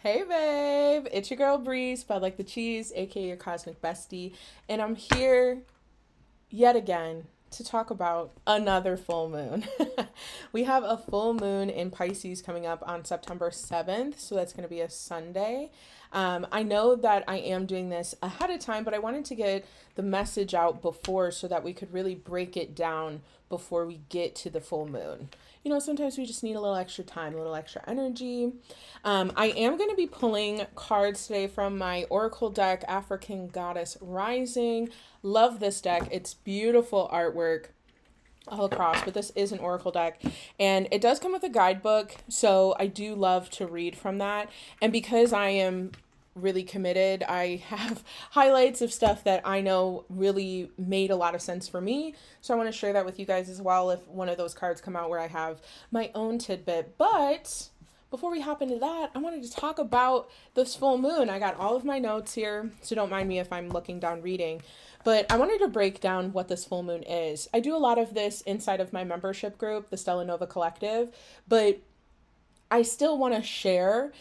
Hey babe, it's your girl Bree, spelled like the cheese, aka your cosmic bestie, and I'm here yet again to talk about another full moon. We have a full moon in Pisces coming up on September 7th, so that's going to be a Sunday. I know that I am doing this ahead of time, but I wanted to get the message out before so that we could really break it down before we get to the full moon. Sometimes we just need a little extra time, a little extra energy. I am going to be pulling cards today from my Oracle deck, African Goddess Rising. Love this deck. It's beautiful artwork all across, but this is an Oracle deck. And it does come with a guidebook, so I do love to read from that. And because I am really committed, I have highlights of stuff that I know really made a lot of sense for me. So I want to share that with you guys as well if one of those cards come out where I have my own tidbit. But before we hop into that, I wanted to talk about this full moon. I got all of my notes here, so don't mind me if I'm looking down reading. But I wanted to break down what this full moon is. I do a lot of this inside of my membership group, the Stella Nova Collective, but I still want to share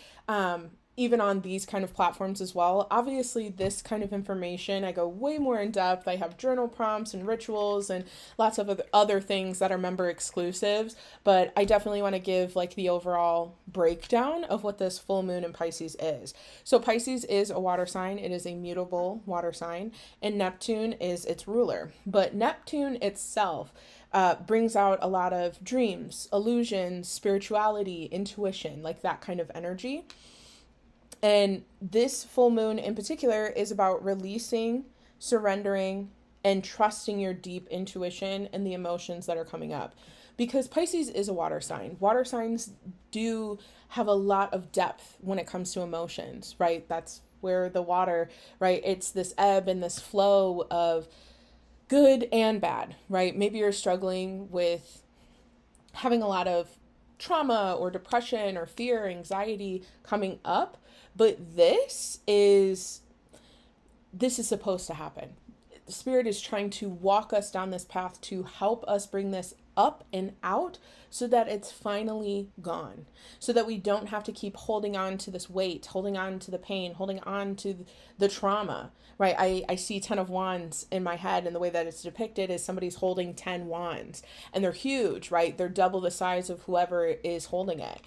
even on these kind of platforms as well. Obviously, this kind of information, I go way more in depth. I have journal prompts and rituals and lots of other things that are member exclusives, but I definitely want to give like the overall breakdown of what this full moon in Pisces is. So Pisces is a water sign. It is a mutable water sign, and Neptune is its ruler. But Neptune itself brings out a lot of dreams, illusions, spirituality, intuition, like that kind of energy. And this full moon in particular is about releasing, surrendering, and trusting your deep intuition and the emotions that are coming up. Because Pisces is a water sign. Water signs do have a lot of depth when it comes to emotions, right? That's where the water, right? It's this ebb and this flow of good and bad, right? Maybe you're struggling with having a lot of trauma or depression or fear, anxiety coming up, but this is supposed to happen. The spirit is trying to walk us down this path to help us bring this up and out so that it's finally gone, so that we don't have to keep holding on to this weight, holding on to the pain, holding on to the trauma, right? I see 10 of wands in my head, and the way that it's depicted is somebody's holding 10 wands, and they're huge, right? They're double the size of whoever is holding it.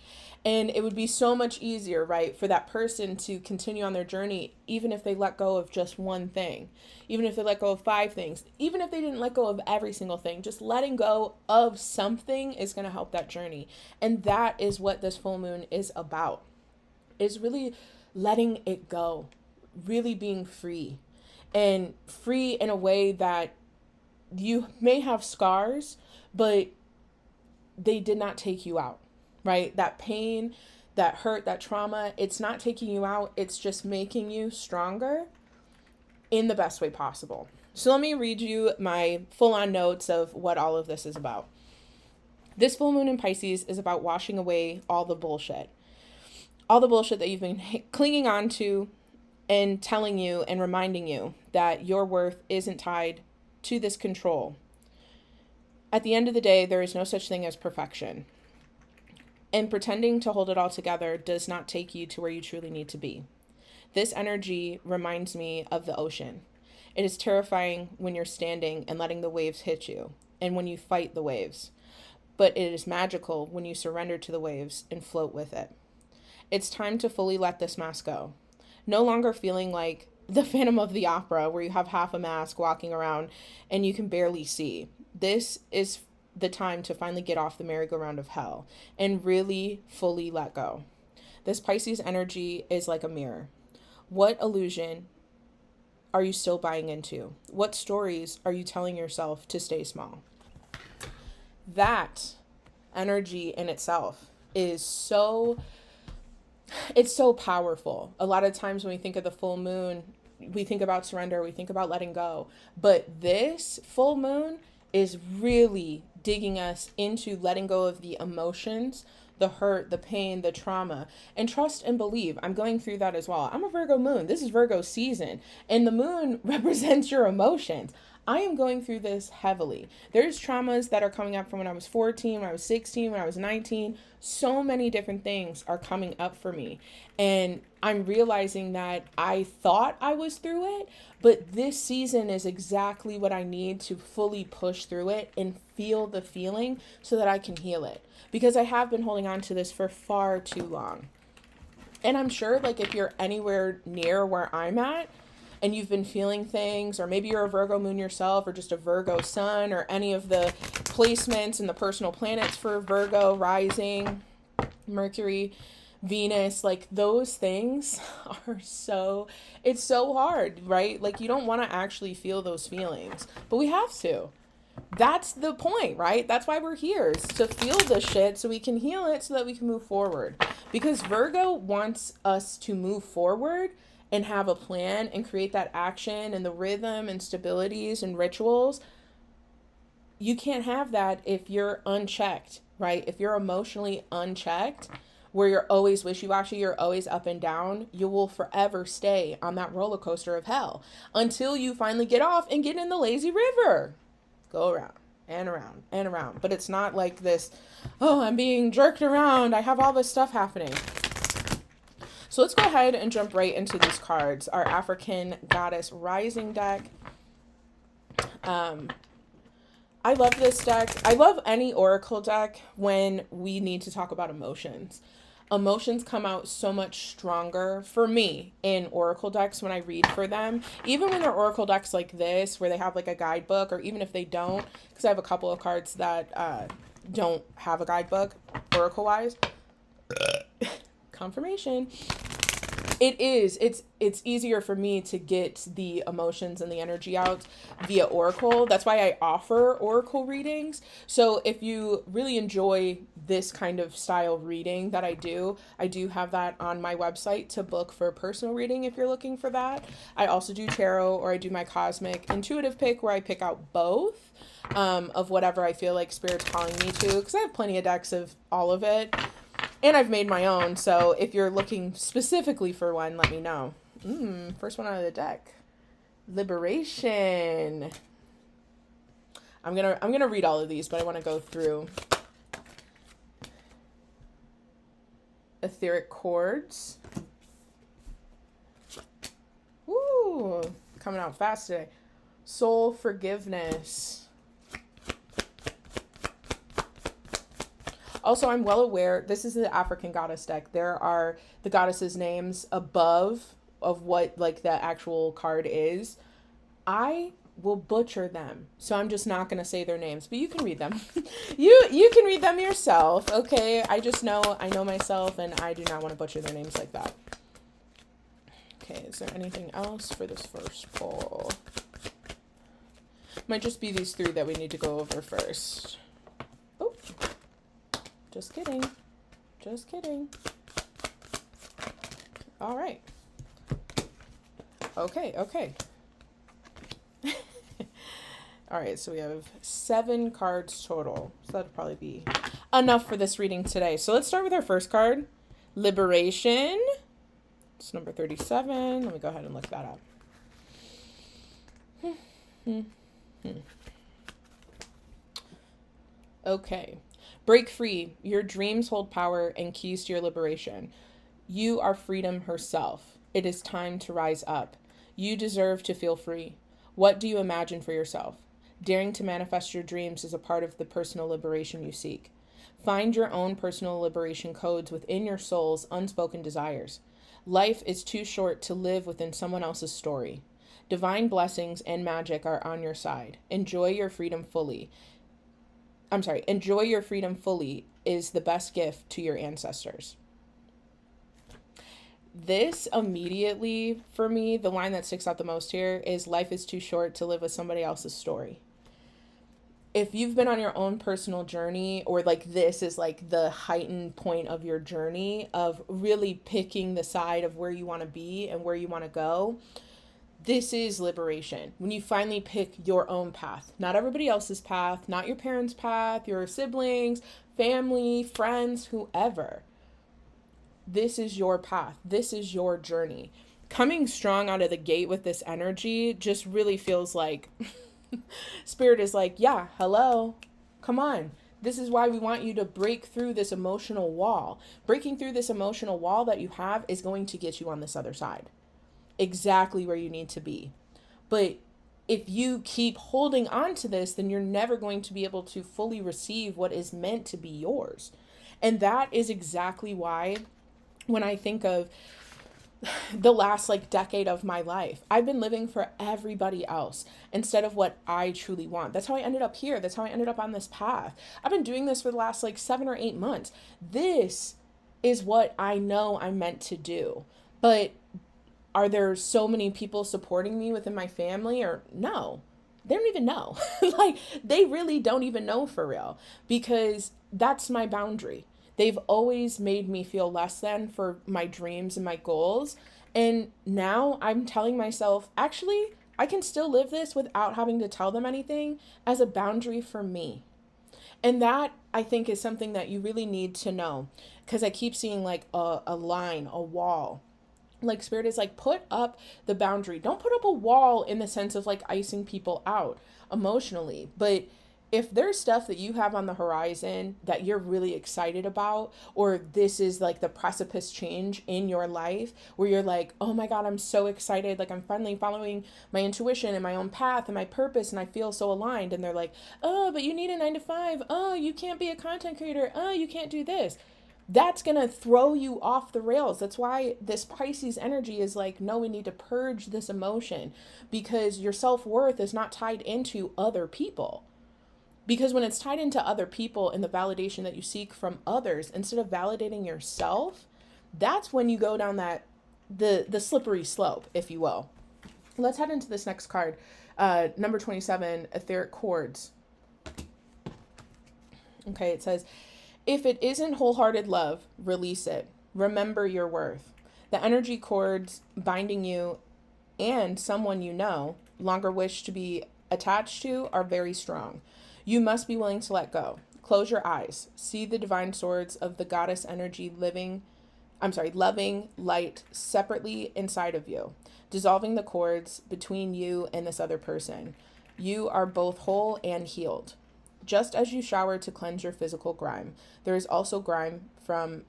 And it would be so much easier, right, for that person to continue on their journey, even if they let go of just one thing, even if they let go of 5 things, even if they didn't let go of every single thing. Just letting go of something is going to help that journey. And that is what this full moon is about, is really letting it go, really being free, and free in a way that you may have scars, but they did not take you out. Right? That pain, that hurt, that trauma, it's not taking you out. It's just making you stronger in the best way possible. So let me read you my full-on notes of what all of this is about. This full moon in Pisces is about washing away all the bullshit. All the bullshit that you've been clinging on to and telling you and reminding you that your worth isn't tied to this control. At the end of the day, there is no such thing as perfection. And pretending to hold it all together does not take you to where you truly need to be. This energy reminds me of the ocean. It is terrifying when you're standing and letting the waves hit you, and when you fight the waves. But it is magical when you surrender to the waves and float with it. It's time to fully let this mask go. No longer feeling like the Phantom of the Opera, where you have half a mask walking around and you can barely see. This is the time to finally get off the merry-go-round of hell and really fully let go. This Pisces energy is like a mirror. What illusion are you still buying into? What stories are you telling yourself to stay small? That energy in itself is it's so powerful. A lot of times when we think of the full moon, we think about surrender, we think about letting go. But this full moon is really digging us into letting go of the emotions, the hurt, the pain, the trauma, and trust and believe. I'm going through that as well. I'm a Virgo moon. This is Virgo season, and the moon represents your emotions. I am going through this heavily. There's traumas that are coming up from when I was 14, when I was 16, when I was 19. So many different things are coming up for me. And I'm realizing that I thought I was through it, but this season is exactly what I need to fully push through it and feel the feeling so that I can heal it. Because I have been holding on to this for far too long. And I'm sure, like, if you're anywhere near where I'm at, and you've been feeling things, or maybe you're a Virgo moon yourself, or just a Virgo sun, or any of the placements and the personal planets for Virgo rising, Mercury, Venus, like those things are it's so hard, right? Like, you don't want to actually feel those feelings, but we have to. That's the point, right? That's why we're here, is to feel this shit so we can heal it so that we can move forward. Because Virgo wants us to move forward and have a plan and create that action and the rhythm and stabilities and rituals. You can't have that if you're unchecked, right? If you're emotionally unchecked, where you're always wishy-washy, you're always up and down, you will forever stay on that roller coaster of hell until you finally get off and get in the lazy river. Go around and around and around. But it's not like this, oh, I'm being jerked around, I have all this stuff happening. So let's go ahead and jump right into these cards. Our African Goddess Rising deck. I love this deck. I love any oracle deck when we need to talk about emotions. Emotions come out so much stronger for me in oracle decks when I read for them. Even when they're oracle decks like this, where they have like a guidebook, or even if they don't, because I have a couple of cards that don't have a guidebook, oracle-wise. Confirmation. It's easier for me to get the emotions and the energy out via oracle. That's why I offer oracle readings. So if you really enjoy this kind of style reading that I do have that on my website to book for a personal reading if you're looking for that. I also do tarot, or I do my cosmic intuitive pick, where I pick out both of whatever I feel like Spirit's calling me to, because I have plenty of decks of all of it. And I've made my own, so if you're looking specifically for one, let me know. First one out of the deck. Liberation. I'm gonna read all of these, but I want to go through etheric chords. Woo! Coming out fast today. Soul forgiveness. Also, I'm well aware, this is the African Goddess deck. There are the goddesses' names above of what like the actual card is. I will butcher them, so I'm just not going to say their names, but you can read them. you can read them yourself, okay? I know myself, and I do not want to butcher their names like that. Okay, is there anything else for this first pull? Might just be these three that we need to go over first. Oh. Just kidding. Just kidding. All right. Okay. All right, so we have 7 cards total. So that'd probably be enough for this reading today. So let's start with our first card, Liberation. It's number 37. Let me go ahead and look that up. Okay. Break free. Your dreams hold power and keys to your liberation. You are freedom herself. It is time to rise up. You deserve to feel free. What do you imagine for yourself? Daring to manifest your dreams is a part of the personal liberation you seek. Find your own personal liberation codes within your soul's unspoken desires. Life is too short to live within someone else's story. Divine blessings and magic are on your side. Enjoy your freedom fully is the best gift to your ancestors. This immediately, for me, the line that sticks out the most here is life is too short to live with somebody else's story. If you've been on your own personal journey, or like this is like the heightened point of your journey of really picking the side of where you want to be and where you want to go, this is liberation. When you finally pick your own path, not everybody else's path, not your parents' path, your siblings, family, friends, whoever. This is your path. This is your journey. Coming strong out of the gate with this energy just really feels like Spirit is like, yeah, hello, come on. This is why we want you to break through this emotional wall. Breaking through this emotional wall that you have is going to get you on this other side, exactly where you need to be. But if you keep holding on to this, then you're never going to be able to fully receive what is meant to be yours. And that is exactly why when I think of the last like decade of my life, I've been living for everybody else instead of what I truly want. That's how I ended up here. That's how I ended up on this path. I've been doing this for the last like 7 or 8 months. This is what I know I'm meant to do. But are there so many people supporting me within my family? Or no, they don't even know. Like, they really don't even know for real, because that's my boundary. They've always made me feel less than for my dreams and my goals. And now I'm telling myself, actually, I can still live this without having to tell them anything, as a boundary for me. And that, I think, is something that you really need to know, because I keep seeing like a line, a wall. Like, Spirit is like, put up the boundary. Don't put up a wall in the sense of like icing people out emotionally. But if there's stuff that you have on the horizon that you're really excited about, or this is like the precipice change in your life where you're like, oh my God, I'm so excited. Like, I'm finally following my intuition and my own path and my purpose, and I feel so aligned. And they're like, oh, but you need a 9 to 5. Oh, you can't be a content creator. Oh, you can't do this. That's going to throw you off the rails. That's why this Pisces energy is like, no, we need to purge this emotion, because your self-worth is not tied into other people. Because when it's tied into other people and the validation that you seek from others, instead of validating yourself, that's when you go down that the slippery slope, if you will. Let's head into this next card. Number 27, etheric cords. Okay, it says, if it isn't wholehearted love, release it. Remember your worth. The energy cords binding you and someone you no longer wish to be attached to are very strong. You must be willing to let go. Close your eyes. See the divine swords of the goddess energy loving light separately inside of you, dissolving the cords between you and this other person. You are both whole and healed. Just as you shower to cleanse your physical grime, there is also grime from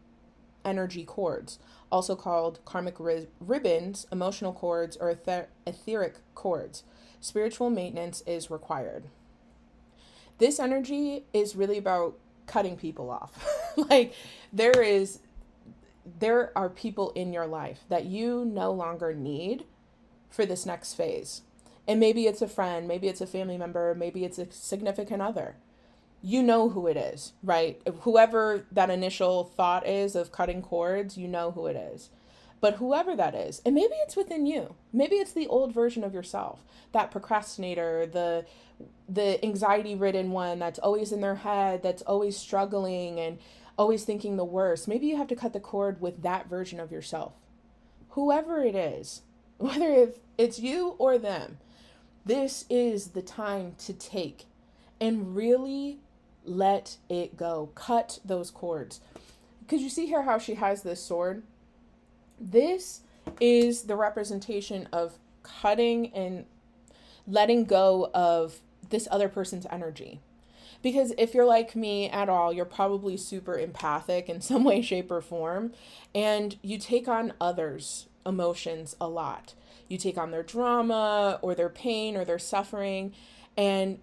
energy cords, also called karmic ribbons, emotional cords, or etheric cords. Spiritual maintenance is required. This energy is really about cutting people off. Like, there are people in your life that you no longer need for this next phase. And maybe it's a friend, maybe it's a family member, maybe it's a significant other. You know who it is, right? Whoever that initial thought is of cutting cords, you know who it is. But whoever that is, and maybe it's within you. Maybe it's the old version of yourself, that procrastinator, the anxiety-ridden one that's always in their head, that's always struggling and always thinking the worst. Maybe you have to cut the cord with that version of yourself. Whoever it is, whether it's you or them, this is the time to take and really let it go. Cut those cords. Because you see here how she has this sword? This is the representation of cutting and letting go of this other person's energy. Because if you're like me at all, you're probably super empathic in some way, shape, or form. And you take on others' emotions a lot. You take on their drama or their pain or their suffering, and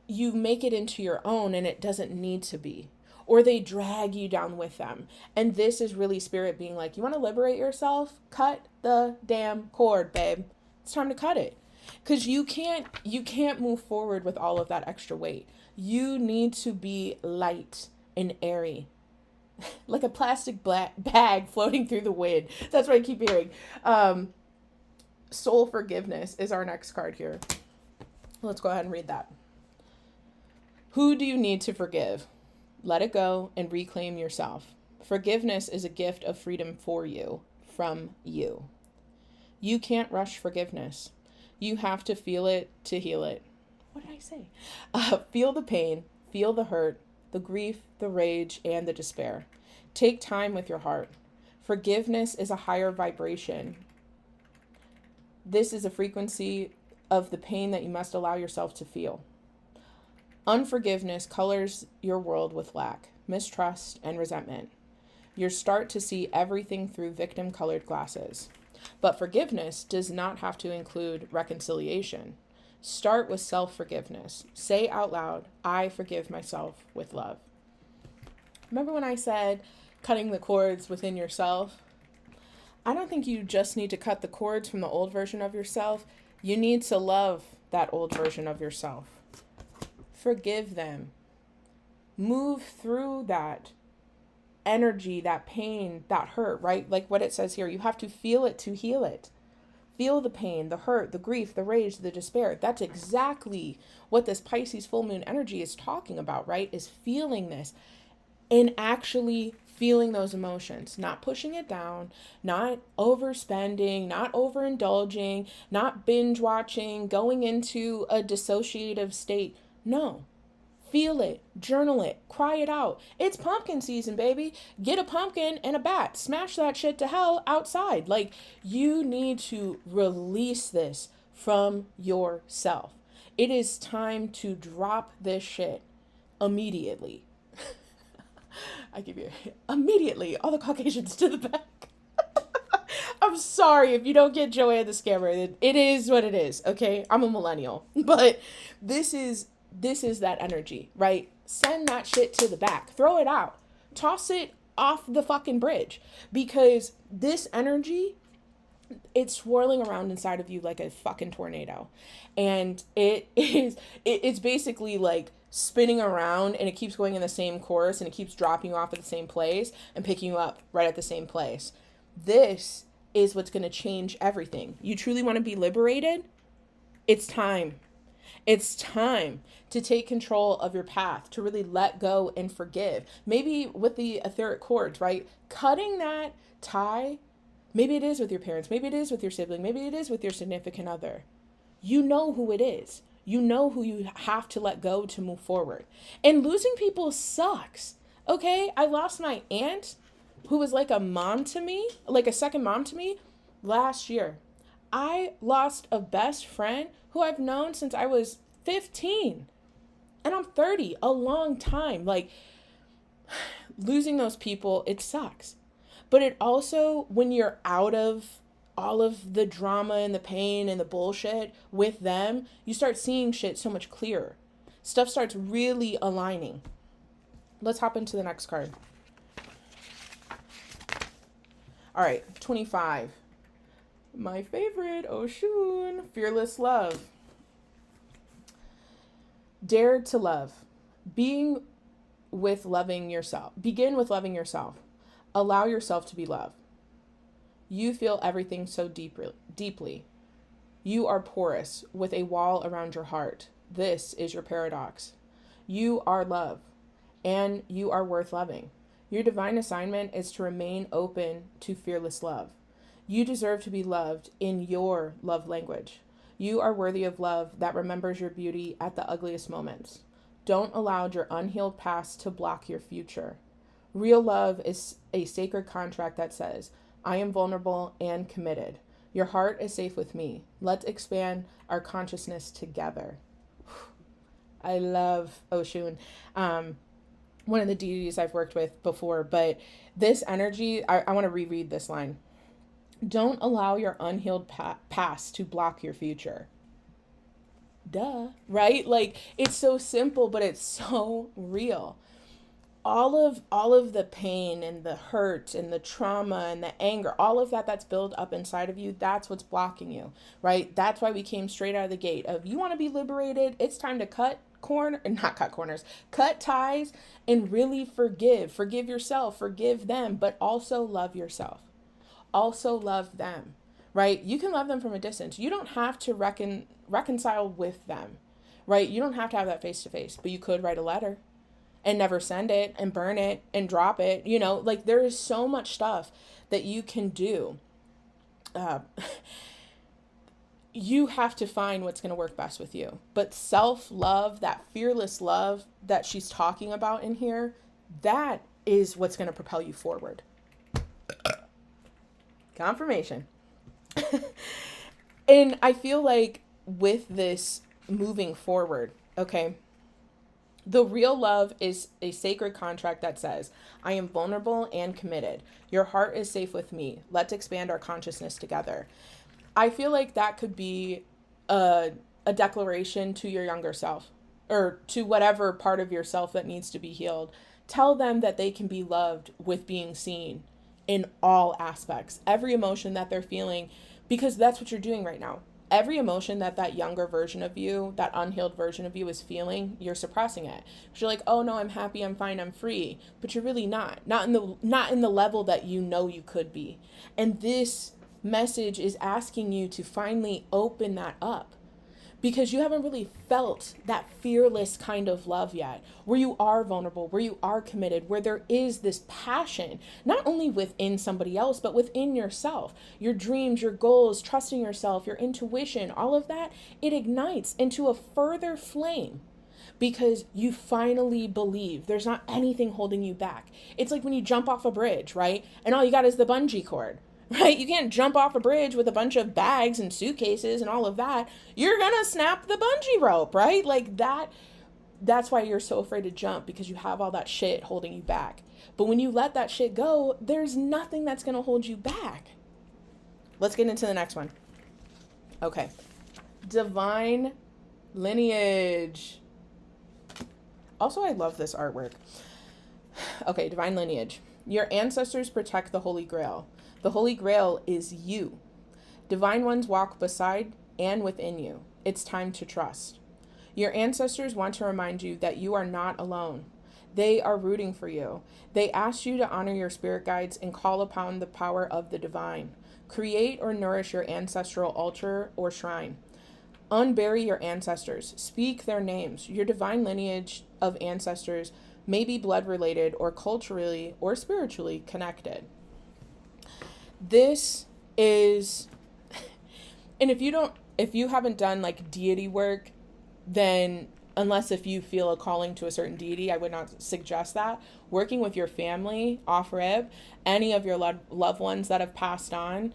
you make it into your own, and it doesn't need to be. Or they drag you down with them. And this is really Spirit being like, you want to liberate yourself? Cut the damn cord, babe. It's time to cut it. Because you can't move forward with all of that extra weight. You need to be light and airy. Like a plastic bag floating through the wind. That's what I keep hearing. Soul forgiveness is our next card here. Let's go ahead and read that. Who do you need to forgive? Let it go and reclaim yourself. Forgiveness is a gift of freedom for you, from you. You can't rush forgiveness. You have to feel it to heal it. What did I say? Feel the pain, feel the hurt, the grief, the rage, and the despair. Take time with your heart. Forgiveness is a higher vibration. This is a frequency of the pain that you must allow yourself to feel. Unforgiveness colors your world with lack, mistrust, and resentment. You start to see everything through victim-colored glasses. But forgiveness does not have to include reconciliation. Start with self-forgiveness. Say out loud, I forgive myself with love. Remember when I said cutting the cords within yourself? I don't think you just need to cut the cords from the old version of yourself. You need to love that old version of yourself. Forgive them. Move through that energy, that pain, that hurt, right? Like what it says here, you have to feel it to heal it. Feel the pain, the hurt, the grief, the rage, the despair. That's exactly what this Pisces full moon energy is talking about, right? Is feeling this and actually feeling those emotions, not pushing it down, not overspending, not overindulging, not binge watching, going into a dissociative state. No. Feel it, journal it, cry it out. It's pumpkin season, baby. Get a pumpkin and a bat. Smash that shit to hell outside. Like, you need to release this from yourself. It is time to drop this shit immediately. I give you immediately all the Caucasians to the back. I'm sorry if you don't get Joanne the Scammer. It is what it is, okay? I'm a millennial. But this is that energy, right? Send that shit to the back. Throw it out. Toss it off the fucking bridge. Because this energy, it's swirling around inside of you like a fucking tornado. And it's basically like spinning around, and it keeps going in the same course, and it keeps dropping you off at the same place and picking you up right at the same place. This is what's going to change everything. You truly want to be liberated? It's time. It's time to take control of your path, to really let go and forgive. Maybe with the etheric cords, right? Cutting that tie, maybe it is with your parents, maybe it is with your sibling, maybe it is with your significant other. You know who it is. You know who you have to let go to move forward. And losing people sucks, okay? I lost my aunt, who was like a mom to me, like a second mom to me, last year. I lost a best friend who I've known since I was 15. And I'm 30, a long time. Like, losing those people, it sucks. But it also, when you're out of all of the drama and the pain and the bullshit with them, you start seeing shit so much clearer. Stuff starts really aligning. Let's hop into the next card. All right, 25. My favorite, Oshun, fearless love. Dare to love. Begin with loving yourself. Allow yourself to be loved. You feel everything so deeply. You are porous with a wall around your heart. This is your paradox. You are love, and you are worth loving. Your divine assignment is to remain open to fearless love. You deserve to be loved in your love language. You are worthy of love that remembers your beauty at the ugliest moments. Don't allow your unhealed past to block your future. Real love is a sacred contract that says, I am vulnerable and committed. Your heart is safe with me. Let's expand our consciousness together. I love Oshun. One of the deities I've worked with before, but this energy, I want to reread this line. Don't allow your unhealed past to block your future. Duh, right? Like, it's so simple, but it's so real. All of the pain and the hurt and the trauma and the anger, all of that's built up inside of you, that's what's blocking you, right? That's why we came straight out of the gate of, you want to be liberated, it's time to cut ties and really forgive yourself, forgive them, but also love yourself. Also love them, right? You can love them from a distance. You don't have to reconcile with them, right? You don't have to have that face to face, but you could write a letter and never send it and burn it and drop it. You know, like, there is so much stuff that you can do. You have to find what's going to work best with you. But self-love, that fearless love that she's talking about in here, that is what's going to propel you forward. Confirmation. And I feel like with this moving forward, okay? The real love is a sacred contract that says, I am vulnerable and committed. Your heart is safe with me. Let's expand our consciousness together. I feel like that could be a declaration to your younger self, or to whatever part of yourself that needs to be healed. Tell them that they can be loved with being seen in all aspects, every emotion that they're feeling, because that's what you're doing right now. Every emotion that that younger version of you, that unhealed version of you is feeling, you're suppressing it. You're like, oh no, I'm happy, I'm fine, I'm free. But you're really not in the level that you know you could be. And this message is asking you to finally open that up, because you haven't really felt that fearless kind of love yet, where you are vulnerable, where you are committed, where there is this passion, not only within somebody else, but within yourself, your dreams, your goals, trusting yourself, your intuition, all of that, it ignites into a further flame, because you finally believe there's not anything holding you back. It's like when you jump off a bridge, right? And all you got is the bungee cord. Right? You can't jump off a bridge with a bunch of bags and suitcases and all of that. You're going to snap the bungee rope, right? Like that's why you're so afraid to jump, because you have all that shit holding you back. But when you let that shit go, there's nothing that's going to hold you back. Let's get into the next one. Okay. Divine lineage. Also, I love this artwork. Okay, divine lineage. Your ancestors protect the Holy Grail. The Holy Grail is you. Divine ones walk beside and within you. It's time to trust. Your ancestors want to remind you that you are not alone. They are rooting for you. They ask you to honor your spirit guides and call upon the power of the divine. Create or nourish your ancestral altar or shrine. Unbury your ancestors. Speak their names. Your divine lineage of ancestors may be blood related or culturally or spiritually connected. This is, and if you haven't done like deity work, then if you feel a calling to a certain deity, I would not suggest that. Working with your family, off-rib, any of your loved ones that have passed on,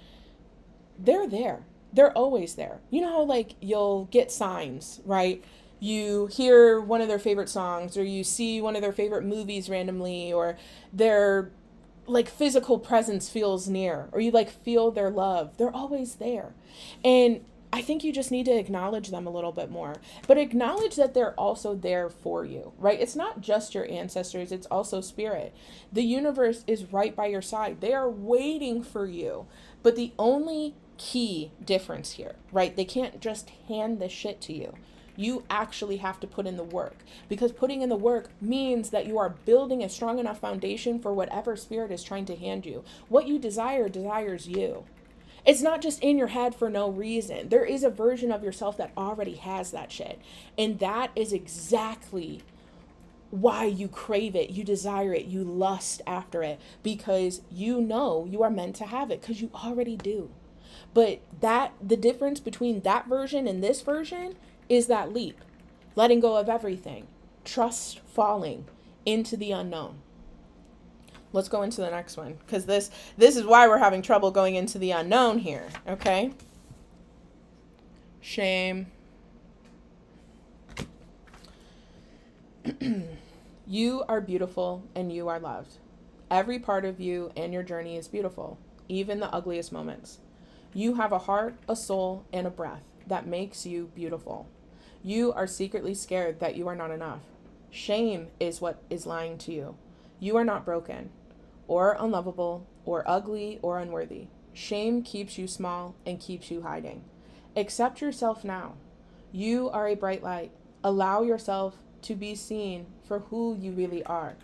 they're there. They're always there. You know how like you'll get signs, right? You hear one of their favorite songs, or you see one of their favorite movies randomly, or their like physical presence feels near, or you like feel their love. They're always there. And I think you just need to acknowledge them a little bit more, but acknowledge that they're also there for you, right? It's not just your ancestors, it's also spirit. The universe is right by your side. They are waiting for you. But the only key difference here, right? They can't just hand this shit to you. You actually have to put in the work, because putting in the work means that you are building a strong enough foundation for whatever spirit is trying to hand you. What you desire desires you. It's not just in your head for no reason. There is a version of yourself that already has that shit. And that is exactly why you crave it, you desire it, you lust after it, because you know you are meant to have it, because you already do. But the difference between that version and this version is that leap, letting go of everything, trust falling into the unknown. Let's go into the next one, because this is why we're having trouble going into the unknown here, okay? Shame. You are beautiful and you are loved. Every part of you and your journey is beautiful, even the ugliest moments. You have a heart, a soul, and a breath that makes you beautiful. You are secretly scared that you are not enough. Shame is what is lying to you. You are not broken, or unlovable, or ugly, or unworthy. Shame keeps you small and keeps you hiding. Accept yourself now. You are a bright light. Allow yourself to be seen for who you really are.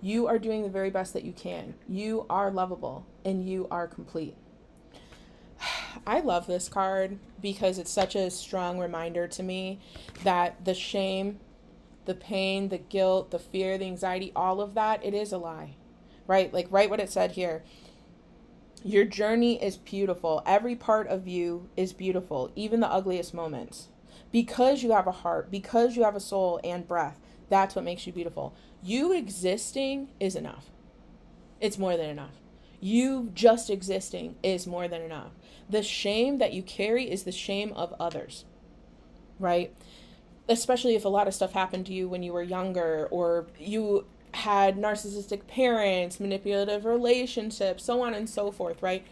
You are doing the very best that you can. You are lovable, and you are complete. I love this card because it's such a strong reminder to me that the shame, the pain, the guilt, the fear, the anxiety, all of that, it is a lie, right? Like write what it said here. Your journey is beautiful. Every part of you is beautiful, even the ugliest moments. Because you have a heart, because you have a soul and breath, that's what makes you beautiful. You existing is enough. It's more than enough. You just existing is more than enough. The shame that you carry is the shame of others. right? Especially if a lot of stuff happened to you when you were younger, or you had narcissistic parents, manipulative relationships, so on and so forth, right?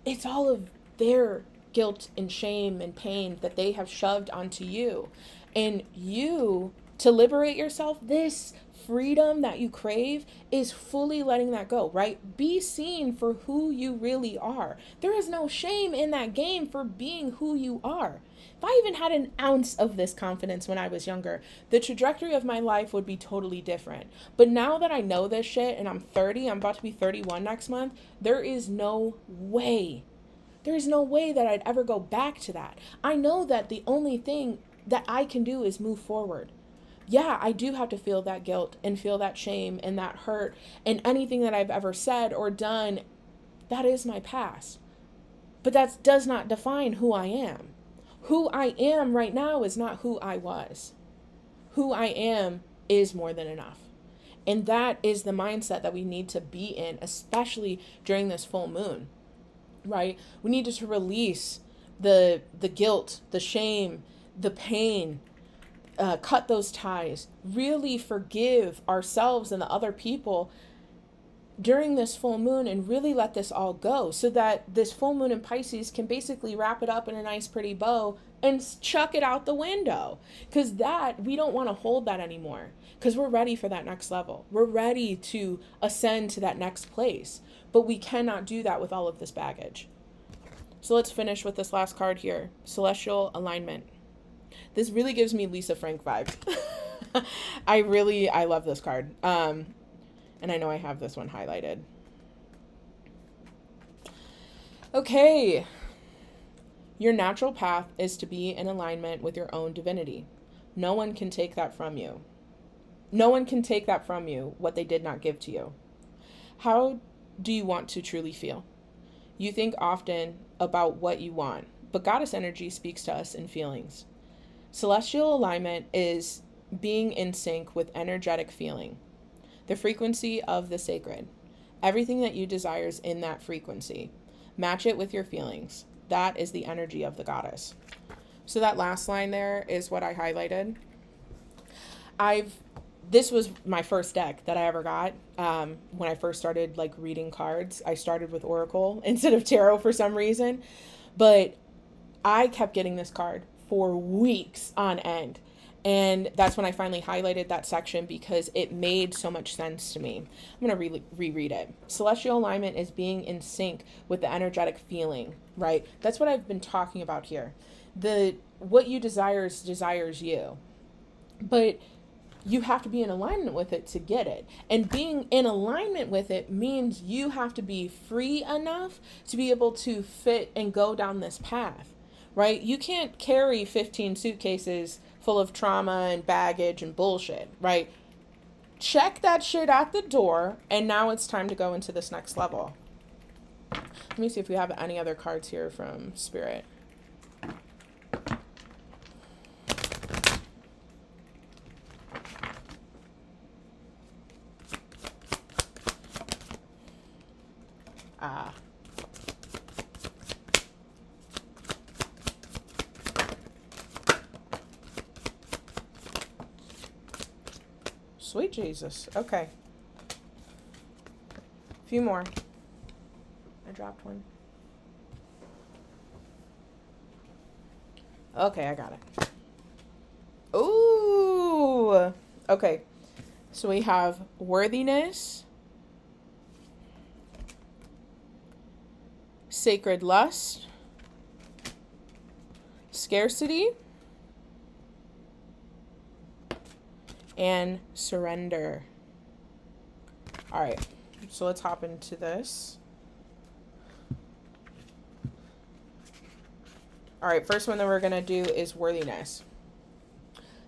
It's all of their guilt and shame and pain that they have shoved onto you. And you, to liberate yourself, this freedom that you crave is fully letting that go, right? Be seen for who you really are. There is no shame in that game for being who you are. If I even had an ounce of this confidence when I was younger, the trajectory of my life would be totally different. But now that I know this shit and I'm 30, I'm about to be 31 next month, there is no way. There is no way that I'd ever go back to that. I know that the only thing that I can do is move forward. Yeah, I do have to feel that guilt and feel that shame and that hurt and anything that I've ever said or done. That is my past. But that does not define who I am. Who I am right now is not who I was. Who I am is more than enough. And that is the mindset that we need to be in, especially during this full moon, right? We need to release the guilt, the shame, the pain, cut those ties, really forgive ourselves and the other people during this full moon, and really let this all go, so that this full moon in Pisces can basically wrap it up in a nice pretty bow and chuck it out the window, because that we don't want to hold that anymore, because we're ready for that next level. We're ready to ascend to that next place, but we cannot do that with all of this baggage. So let's finish with this last card here, Celestial Alignment. This really gives me Lisa Frank vibes. I love this card. And I know I have this one highlighted. Okay. Your natural path is to be in alignment with your own divinity. No one can take that from you. No one can take that from you, what they did not give to you. How do you want to truly feel? You think often about what you want, but goddess energy speaks to us in feelings. Celestial alignment is being in sync with energetic feeling, the frequency of the sacred. Everything that you desire is in that frequency. Match it with your feelings. That is the energy of the goddess. So that last line there is what I highlighted. This was my first deck that I ever got. When I first started reading cards, I started with Oracle instead of Tarot for some reason, but I kept getting this card for weeks on end. And that's when I finally highlighted that section, because it made so much sense to me. I'm going to reread it. Celestial alignment is being in sync with the energetic feeling, right? That's what I've been talking about here. What you desires you. But you have to be in alignment with it to get it. And being in alignment with it means you have to be free enough to be able to fit and go down this path, right? You can't carry 15 suitcases full of trauma and baggage and bullshit, right? Check that shit at the door, and now it's time to go into this next level. Let me see if we have any other cards here from Spirit. Sweet Jesus. Okay. A few more. I dropped one. Okay, I got it. Ooh. Okay. So we have worthiness, sacred lust, scarcity, and surrender. All right, so let's hop into this. All right, first one that we're going to do is worthiness.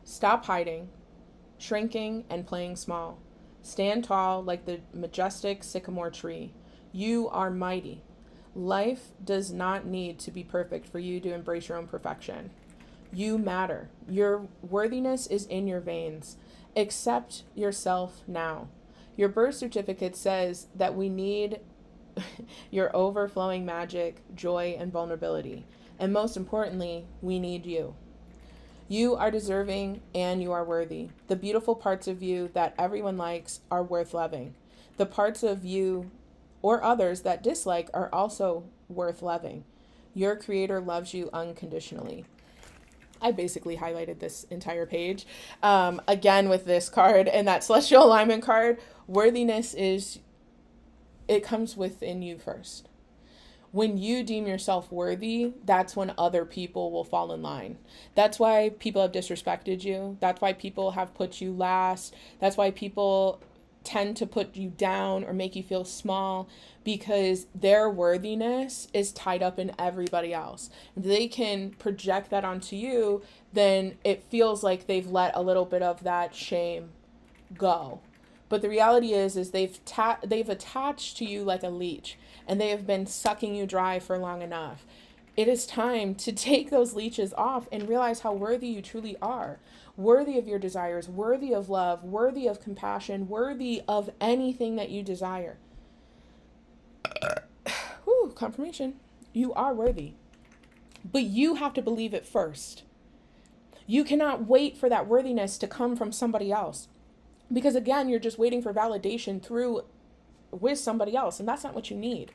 Stop hiding, shrinking, and playing small. Stand tall like the majestic sycamore tree. You are mighty. Life does not need to be perfect for you to embrace your own perfection. You matter. Your worthiness is in your veins. Accept yourself now. Your birth certificate says that we need your overflowing magic, joy, and vulnerability. And most importantly, we need you. You are deserving and you are worthy. The beautiful parts of you that everyone likes are worth loving. The parts of you or others that dislike are also worth loving. Your creator loves you unconditionally. I basically highlighted this entire page again with this card and that celestial alignment card. Worthiness is, it comes within you first. When you deem yourself worthy, that's when other people will fall in line. That's why people have disrespected you. That's why people have put you last. That's why people tend to put you down or make you feel small, because their worthiness is tied up in everybody else. If they can project that onto you, then it feels like they've let a little bit of that shame go. But the reality is they've attached to you like a leech, and they have been sucking you dry for long enough. It is time to take those leeches off and realize how worthy you truly are. Worthy of your desires, worthy of love, worthy of compassion, worthy of anything that you desire. Whew, confirmation. You are worthy. But you have to believe it first. You cannot wait for that worthiness to come from somebody else. Because again, you're just waiting for validation with somebody else, and that's not what you need.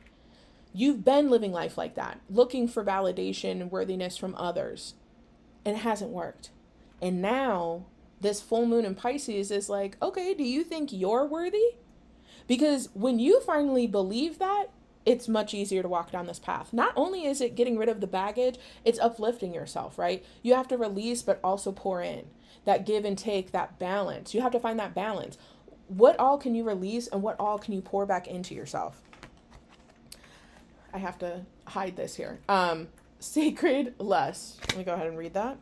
You've been living life like that, looking for validation and worthiness from others, and it hasn't worked. And now this full moon in Pisces is like, okay, do you think you're worthy? Because when you finally believe that, it's much easier to walk down this path. Not only is it getting rid of the baggage, it's uplifting yourself, right? You have to release, but also pour in. That give and take, that balance. You have to find that balance. What all can you release and what all can you pour back into yourself? I have to hide this here. Sacred lust. Let me go ahead and read that.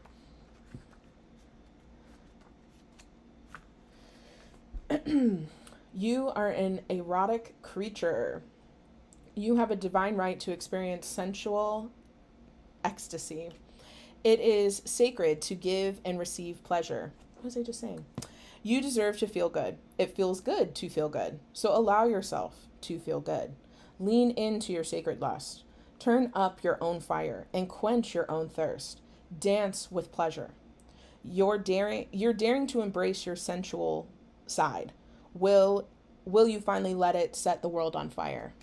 You are an erotic creature. You have a divine right to experience sensual ecstasy. It is sacred to give and receive pleasure. What was I just saying? You deserve to feel good. It feels good to feel good. So allow yourself to feel good. Lean into your sacred lust. Turn up your own fire and quench your own thirst. Dance with pleasure. You're daring to embrace your sensual side. Will you finally let it set the world on fire?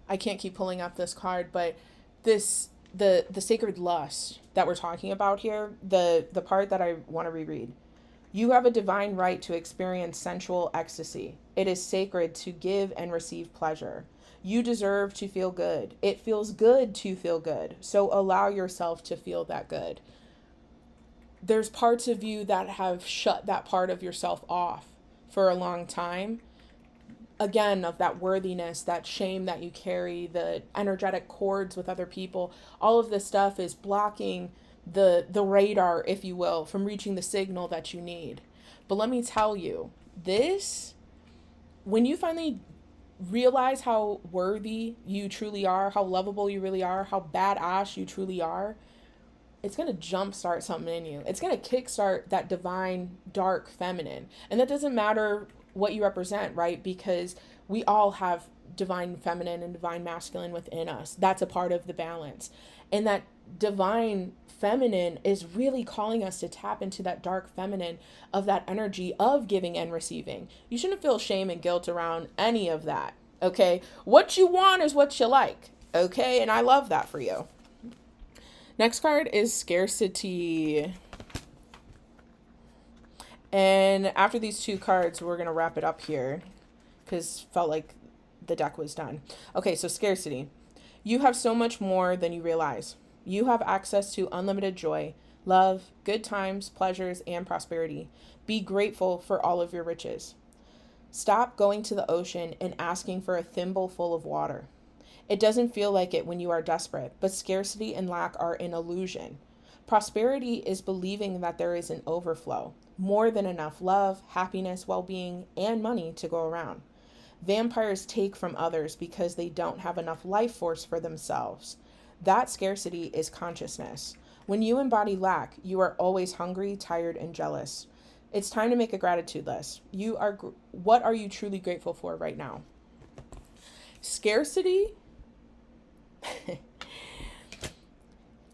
I can't keep pulling up this card, but the sacred lust that we're talking about here, the part that I want to reread. You have a divine right to experience sensual ecstasy. It is sacred to give and receive pleasure. You deserve to feel good. It feels good to feel good. So allow yourself to feel that good. There's parts of you that have shut that part of yourself off for a long time. Again, of that worthiness, that shame that you carry, the energetic cords with other people, all of this stuff is blocking the radar, if you will, from reaching the signal that you need. But let me tell you, when you finally realize how worthy you truly are, how lovable you really are, how badass you truly are, it's going to jumpstart something in you. It's going to kickstart that divine, dark feminine. And that doesn't matter what you represent, right? Because we all have divine feminine and divine masculine within us. That's a part of the balance. And that divine feminine is really calling us to tap into that dark feminine of that energy of giving and receiving. You shouldn't feel shame and guilt around any of that, okay? What you want is what you like, okay? And I love that for you. Next card is scarcity. And after these two cards, we're going to wrap it up here because felt like the deck was done. Okay, so scarcity. You have so much more than you realize. You have access to unlimited joy, love, good times, pleasures, and prosperity. Be grateful for all of your riches. Stop going to the ocean and asking for a thimble full of water. It doesn't feel like it when you are desperate, but scarcity and lack are an illusion. Prosperity is believing that there is an overflow, more than enough love, happiness, well-being, and money to go around. Vampires take from others because they don't have enough life force for themselves. That scarcity is consciousness. When you embody lack, you are always hungry, tired, and jealous. It's time to make a gratitude list. What are you truly grateful for right now? Scarcity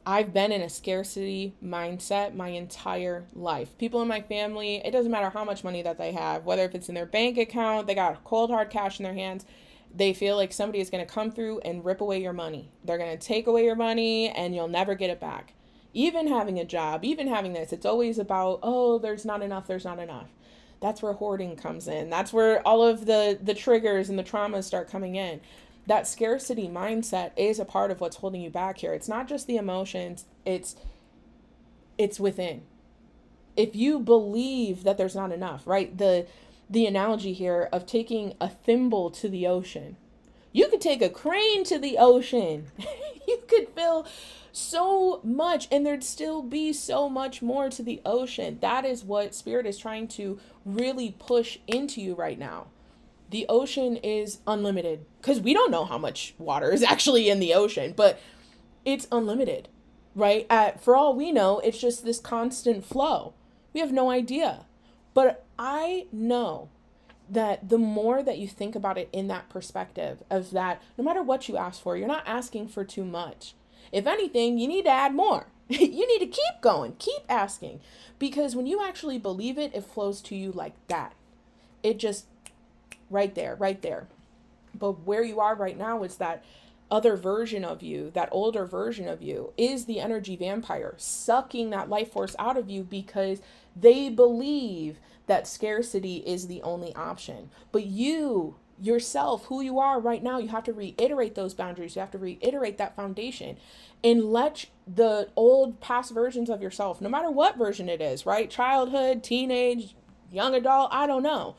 I've been in a scarcity mindset my entire life. People in my family, it doesn't matter how much money that they have, whether if it's in their bank account, they got cold hard cash in their hands, they feel like somebody is going to come through and rip away your money. They're going to take away your money and you'll never get it back. Even having a job, even having this, it's always about, oh, there's not enough, there's not enough. That's where hoarding comes in. That's where all of the triggers and the traumas start coming in. That scarcity mindset is a part of what's holding you back here. It's not just the emotions, it's within. If you believe that there's not enough, right? The analogy here of taking a thimble to the ocean. You could take a crane to the ocean. You could fill so much and there'd still be so much more to the ocean. That is what Spirit is trying to really push into you right now. The ocean is unlimited because we don't know how much water is actually in the ocean, but it's unlimited, right? For all we know, it's just this constant flow. We have no idea. But I know that the more that you think about it in that perspective of that, no matter what you ask for, you're not asking for too much. If anything, you need to add more. You need to keep going, keep asking. Because when you actually believe it, it flows to you like that. It just, right there, right there. But where you are right now is that other version of you, that older version of you, is the energy vampire sucking that life force out of you because they believe that scarcity is the only option. But you, yourself, who you are right now, you have to reiterate those boundaries. You have to reiterate that foundation and let the old past versions of yourself, no matter what version it is, right? Childhood, teenage, young adult, I don't know.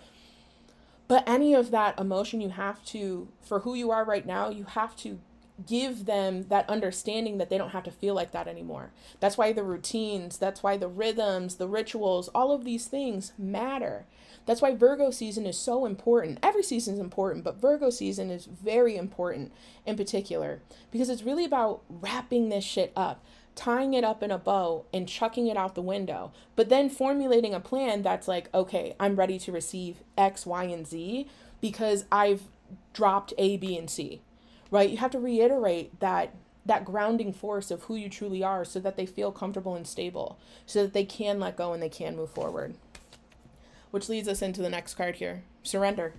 But any of that emotion you have to, for who you are right now, you have to give them that understanding that they don't have to feel like that anymore. That's why the routines, that's why the rhythms, the rituals, all of these things matter. That's why Virgo season is so important. Every season is important, but Virgo season is very important in particular because it's really about wrapping this shit up, tying it up in a bow and chucking it out the window, but then formulating a plan that's like, okay, I'm ready to receive X, Y, and Z because I've dropped A, B, and C, right? You have to reiterate that grounding force of who you truly are so that they feel comfortable and stable, so that they can let go and they can move forward. Which leads us into the next card here, surrender.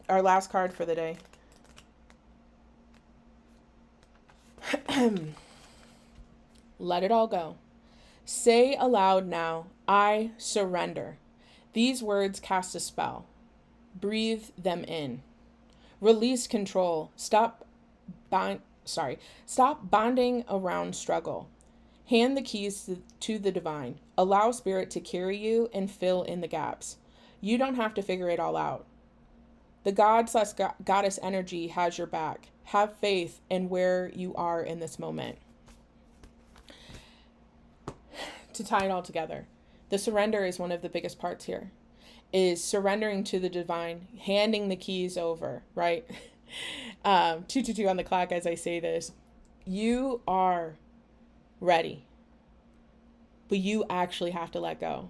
Our last card for the day. Let it all go. Say aloud now, I surrender. These words cast a spell. Breathe them in. Release control. Stop bonding around struggle. Hand the keys to the divine. Allow Spirit to carry you and fill in the gaps. You don't have to figure it all out. The God/Goddess energy has your back. Have faith in where you are in this moment. To tie it all together, the surrender is one of the biggest parts here, is surrendering to the divine, handing the keys over, right? 222 on the clock as I say this. You are ready, but you actually have to let go.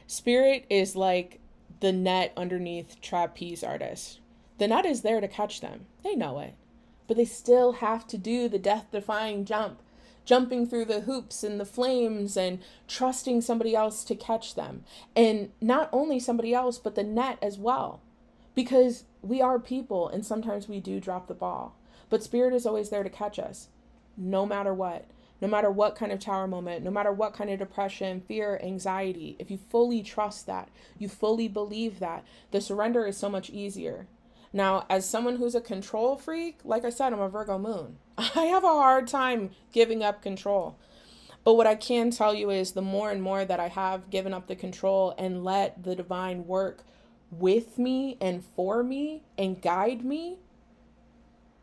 Spirit is like the net underneath trapeze artists. The net is there to catch them. They know it, but they still have to do the death-defying jump, jumping through the hoops and the flames and trusting somebody else to catch them. And not only somebody else, but the net as well, because we are people and sometimes we do drop the ball, but Spirit is always there to catch us no matter what. No matter what kind of tower moment, no matter what kind of depression, fear, anxiety, if you fully trust that, you fully believe that, the surrender is so much easier. Now, as someone who's a control freak, like I said, I'm a Virgo moon. I have a hard time giving up control. But what I can tell you is the more and more that I have given up the control and let the divine work with me and for me and guide me,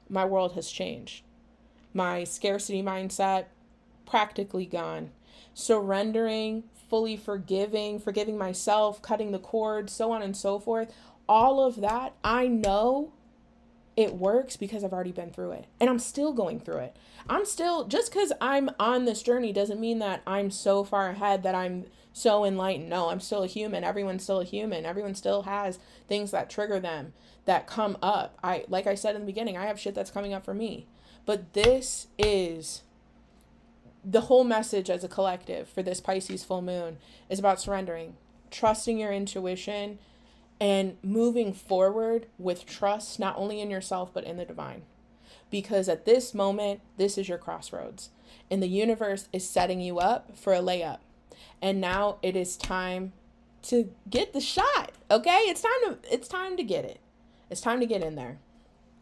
my world has changed. My scarcity mindset, practically gone. Surrendering, fully forgiving myself, cutting the cord, so on and so forth. All of that, I know it works because I've already been through it. And I'm still going through it. I'm still, just because I'm on this journey doesn't mean that I'm so far ahead that I'm so enlightened. No, I'm still a human. Everyone's still a human. Everyone still has things that trigger them, that come up. Like I said in the beginning, I have shit that's coming up for me. But this is the whole message as a collective for this Pisces full moon is about surrendering, trusting your intuition, and moving forward with trust, not only in yourself, but in the divine. Because at this moment, this is your crossroads. And the universe is setting you up for a layup. And now it is time to get the shot. Okay? It's time to get it. It's time to get in there.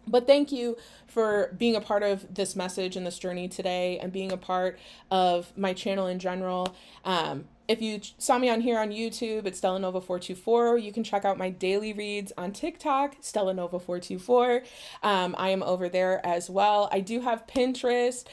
But thank you for being a part of this message and this journey today, and being a part of my channel in general. If you saw me on here on YouTube, it's Stella Nova 424. You can check out my daily reads on TikTok, Stella Nova 424. I am over there as well. I do have Pinterest,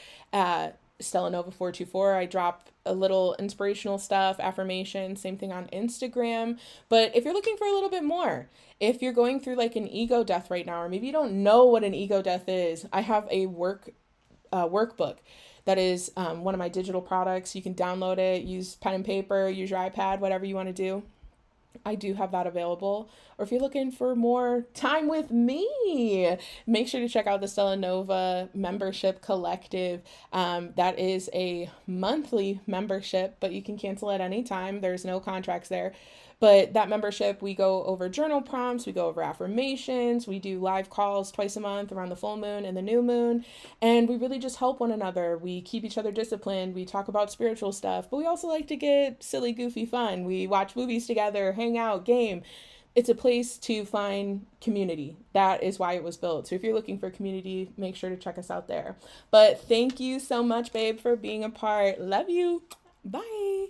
Stella Nova 424. I drop a little inspirational stuff, affirmation, same thing on Instagram. But if you're looking for a little bit more, if you're going through like an ego death right now, or maybe you don't know what an ego death is, I have a workbook that is one of my digital products. You can download it, use pen and paper, use your iPad, whatever you want to do. I do have that available. Or if you're looking for more time with me, make sure to check out the Stella Nova membership collective. That is a monthly membership, but you can cancel at any time. There's no contracts there. But that membership, we go over journal prompts, we go over affirmations, we do live calls twice a month around the full moon and the new moon, and we really just help one another. We keep each other disciplined, we talk about spiritual stuff, but we also like to get silly, goofy fun. We watch movies together, hang out, game. It's a place to find community. That is why it was built. So if you're looking for community, make sure to check us out there. But thank you so much, babe, for being a part. Love you. Bye.